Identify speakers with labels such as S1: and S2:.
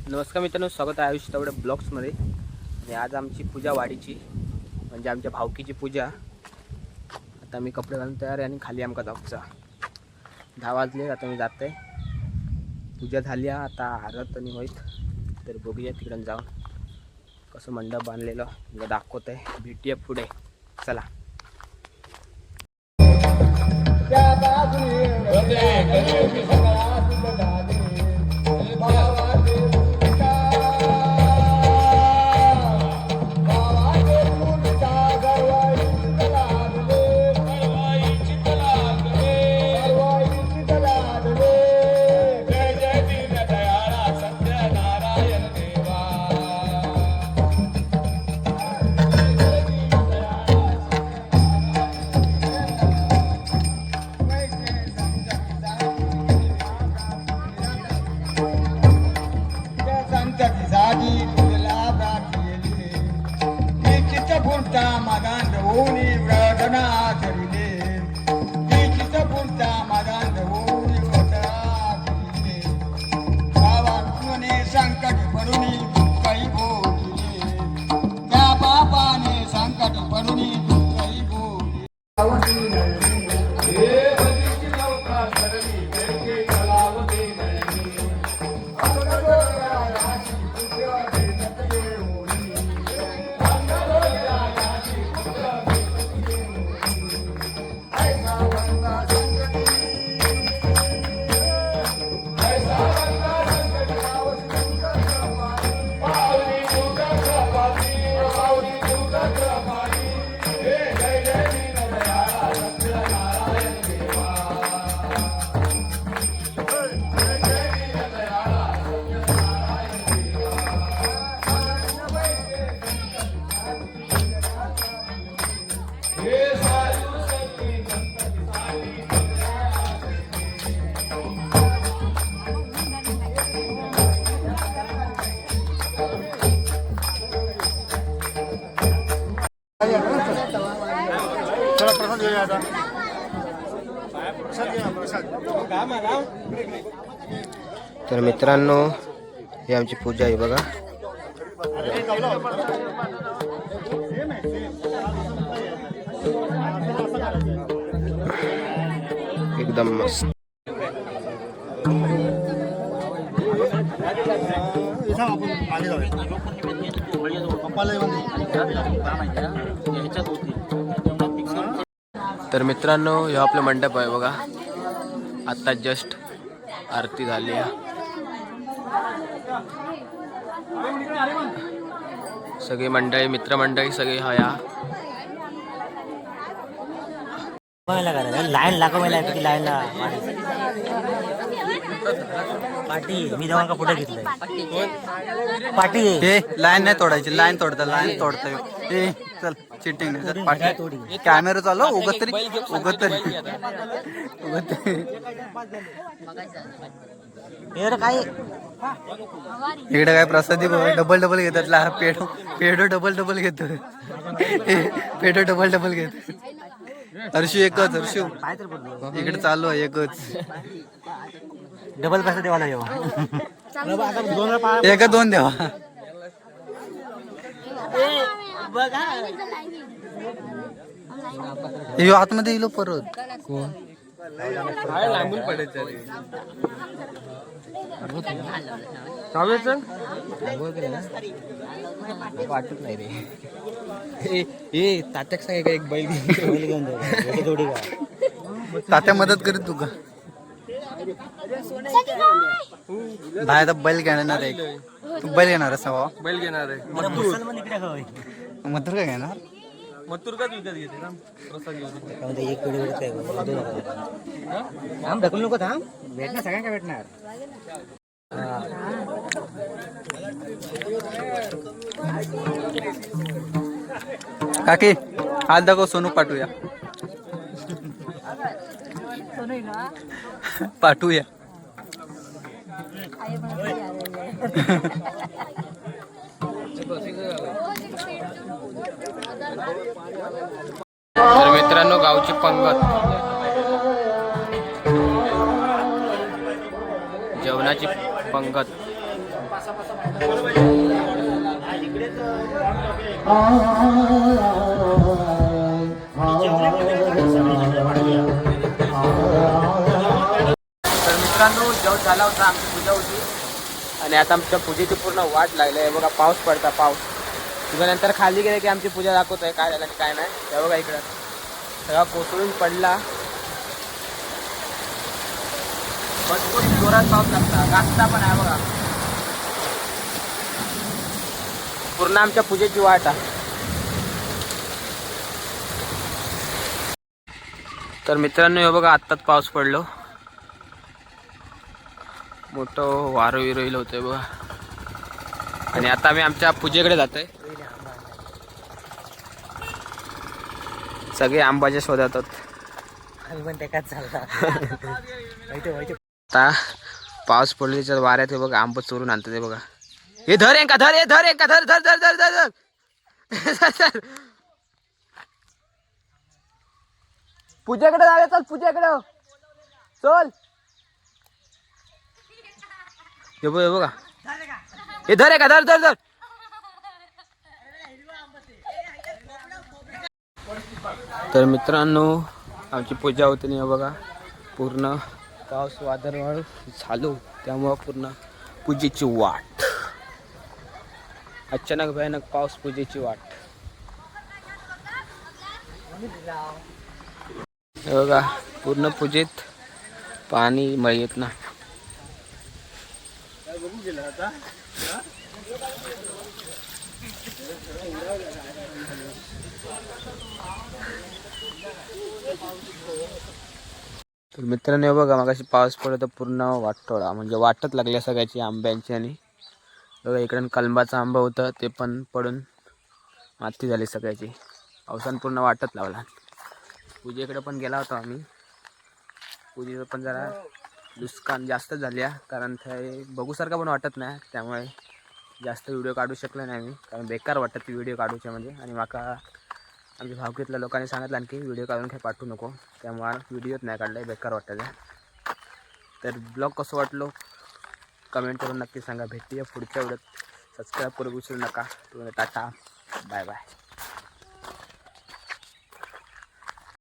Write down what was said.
S1: नमस्कार मित्रांनो, स्वागत आहे आयुष तावडे ब्लॉग्समध्ये. आणि आज आमची पूजा वाडीची, म्हणजे आमच्या भावकीची पूजा. आता मी कपडे घालून तयार आहे आणि खाली आमका जाऊचा 10 वाजले. आता मी जाते, पूजा झाली आता आरत आणि होईत. तर बघूया तिकडून जाऊन कसं मंडप बांधलेलं मला दाखवत आहे. भेटूया पुढे, चला. तर मित्रांनो, ही आमची पूजा आहे बघा. एकदम मस्त. तर मित्रांनो, हे आपलं मंडप आहे बघा. आता जस्ट आरती झाली आहे. सगळी मंडळी, मित्रमंडळी सगळी हया
S2: लाईन लागो मला किती लाईनला पाटी. मी जाऊन का पुढे घेतलंय पाटी.
S3: हे लाईन नाही तोडायची, लाईन तोडता, लाईन तोडता. ए चल, चिटिंग नाही चल. पाटी कॅमेरा चालू उगत तरी
S2: काय
S3: इकडे काय प्रसादी डबल डबल घेतात. पेढो डबल घेतो. पेढो डबल घेतो. हर्षू एकच, हर्षू इकडे चालू आहे एकच.
S2: डबल पैसा देवाला जेव्हा
S3: एक दोन द्यावा. आतमध्ये येलो परत कोण लांबून पडायचं
S1: वाटत नाही रे. ए तात्याक सांग का एक बैल
S2: घेऊन जोडी
S3: तात्या मदत करीत तुका. बाहेर बैल घेणार आहे. तू बैल घेणार असा भावा.
S1: बैल घेणार आहे.
S3: मथुर काय घेणार.
S1: मथुर का विकत घेते ना प्रसाद घेऊन.
S2: एक पिढी थांब, ढकलू नको. थांब, भेटणार सगळ्यांना भेटणार.
S3: काकी हात दाखव, सोनू पाठवूया. पाठवूया. तर मित्रांनो, गावची पंगत जेवणाची पंगत
S1: तर मित्रांनो जेवण झाला होता, आमची पूजा होती आणि आता आमच्या पूजेची पूर्ण वाट लागली आहे. बघा पाऊस पडता पाऊस. तुझ्या नंतर खाली गेले की आमची पूजा दाखवत आहे काय झालं आणि काय नाही. ते बघा इकडं सगळा कोसळून पडला. भरपूर जोरात पाऊस लागता, गाजता पण आहे बघा. पूर्ण आमच्या पूजेची वाट आहे. तर मित्रांनो हे बघा आत्ताच पाऊस पडलो. मोठं वारं विरहिलं होतं बघा. आणि आता आम्ही आमच्या पूजेकडे जातोय. सगळे आंबाच्या शोधात आहोत.
S2: आम्ही पण त्याच्यात चालला.
S1: आता पाऊस पडल्याच्या वाऱ्यात हे बघा आंब चोरून आणतात हे बघा. हे धर का धर, हे धर का धर धर धर धर धर धर. पूजेकडे जाऊया, चल पूजेकडे चल. हे बघा हे धर का धर धर धर. तर मित्रांनो आमची पूजा होती नाही बघा. पूर्ण पाऊस वादळ झालो त्यामुळं पूर्ण पूजेची वाट. अचानक भयानक पाऊस, पूजेची वाट. हे बघा पूर्ण पूजेत पाणी मळी येत ना. तर मित्रांनो बघा मगाशी पाऊस पडला तर पूर्ण वाटोळा म्हणजे वाटत लागल्या सगळ्याची आंब्यांची. आणि बघा इकडे कलंबाचा आंबा होता ते पण पडून माती झाली सगळ्याची. पावसानं पूर्ण वाटत लावला. पूजेकडे पण गेला होता आम्ही. पूजेचं पण जरा नुकसान जास्त झाल्या कारण ते बघूसारखं पण वाटत नाही. त्यामुळे जास्त व्हिडिओ काढू शकले नाही आम्ही कारण बेकार वाटत व्हिडिओ काढूचे म्हणजे. आणि माका आमच्या भावकीतल्या लोकांनी सांगितलं आणखी व्हिडिओ काढून काही पाठवू नको, त्यामुळे व्हिडिओच नाही काढला आहे, बेकार वाटायचा. तर ब्लॉग कसं वाटलो कमेंट करून नक्की सांगा. भेटूया पुढच्या व्हिडिओत. सबस्क्राईब करू विसरू नका. तुम्हाला टाटा बाय बाय.